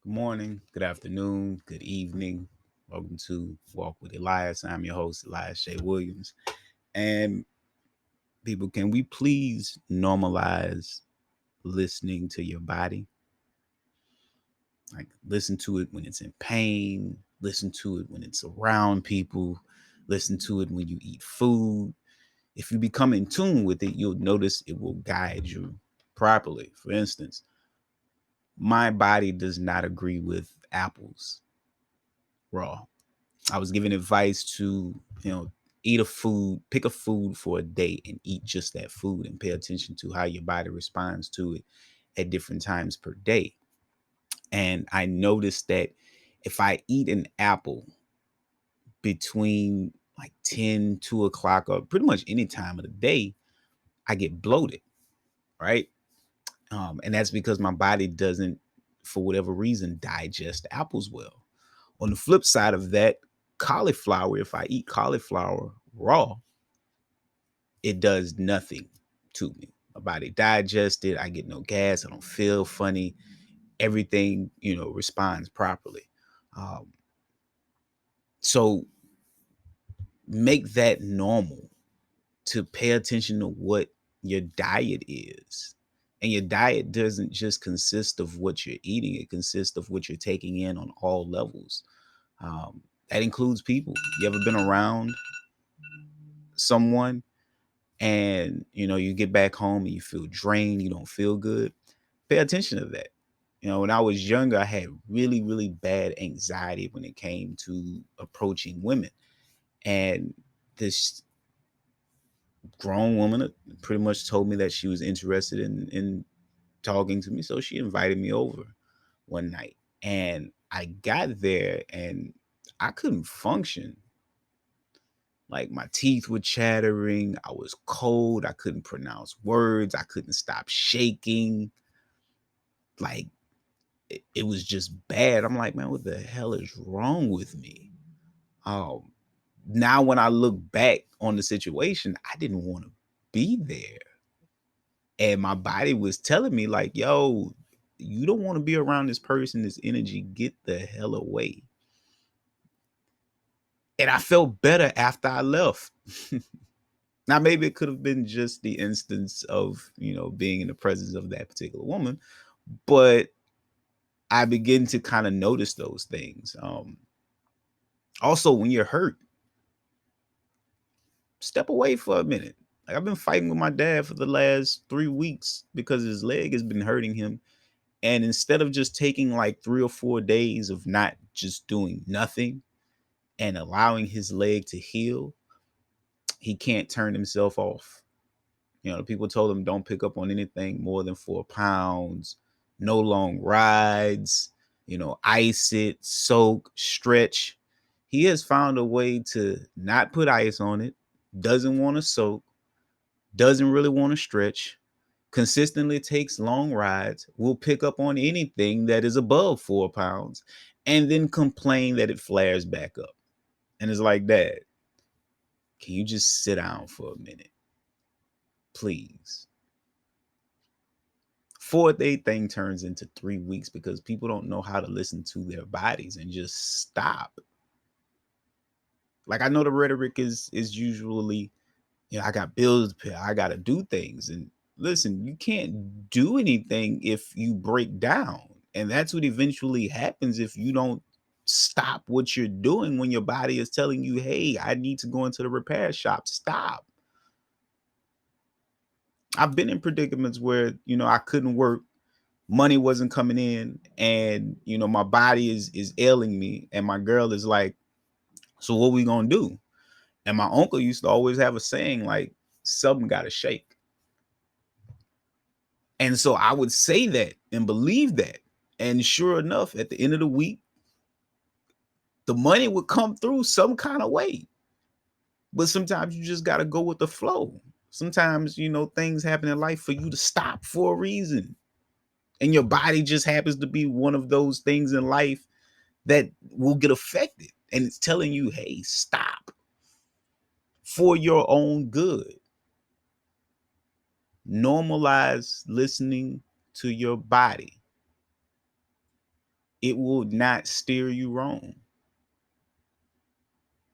Good morning, good afternoon, good evening. Welcome to Walk with Elias. I'm your host, Elias J. Williams. And people, can we please normalize listening to your body? Like, listen to it when it's in pain, listen to it when it's around people, listen to it when you eat food. If you become in tune with it, you'll notice it will guide you properly. For instance, my body does not agree with apples raw. I was given advice to, eat a food, pick a food for a day and eat just that food and pay attention to how your body responds to it at different times per day. And I noticed that if I eat an apple between like 10, 2 o'clock, or pretty much any time of the day, I get bloated, right? And that's because my body doesn't, for whatever reason, digest apples well. On the flip side of that, cauliflower, if I eat cauliflower raw, it does nothing to me. My body digests it. I get no gas. I don't feel funny. Everything, responds properly. Um, so make that normal to pay attention to what your diet is. And your diet doesn't just consist of what you're eating, it consists of what you're taking in on all levels. That includes people. You ever been around someone and you get back home and you feel drained, you don't feel good? Pay attention to that. When I was younger, I had really, really bad anxiety when it came to approaching women. And this grown woman pretty much told me that she was interested in talking to me. So she invited me over one night. And I got there and I couldn't function. Like, my teeth were chattering. I was cold. I couldn't pronounce words. I couldn't stop shaking. Like, it was just bad. I'm like, man, what the hell is wrong with me? Um, Now when I look back on the situation, I didn't want to be there. And my body was telling me, like, yo, you don't want to be around this person, this energy, get the hell away. And I felt better after I left. Now, maybe it could have been just the instance of, being in the presence of that particular woman, but I begin to kind of notice those things. Also, when you're hurt, step away for a minute. Like, I've been fighting with my dad for the last 3 weeks because his leg has been hurting him. And instead of just taking like 3 or 4 days of not just doing nothing and allowing his leg to heal, he can't turn himself off. The people told him don't pick up on anything more than 4 pounds, no long rides, ice it, soak, stretch. He has found a way to not put ice on it, doesn't want to soak, doesn't really want to stretch, consistently takes long rides, will pick up on anything that is above 4 pounds, and then complain that it flares back up. And it's like, Dad, can you just sit down for a minute? Please. 4 day thing turns into 3 weeks because people don't know how to listen to their bodies and just stop. Like, I know the rhetoric is usually, I got bills to pay, I gotta do things. And listen, you can't do anything if you break down. And that's what eventually happens if you don't stop what you're doing when your body is telling you, hey, I need to go into the repair shop. Stop. I've been in predicaments where, I couldn't work, money wasn't coming in, and my body is ailing me. And my girl is like, so what we gonna do? And my uncle used to always have a saying like, something gotta shake. And so I would say that and believe that. And sure enough, at the end of the week, the money would come through some kind of way. But sometimes you just got to go with the flow. Sometimes, things happen in life for you to stop for a reason. And your body just happens to be one of those things in life that will get affected. And it's telling you, hey, stop for your own good. Normalize listening to your body. it will not steer you wrong.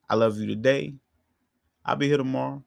I love you today. I'll be here tomorrow.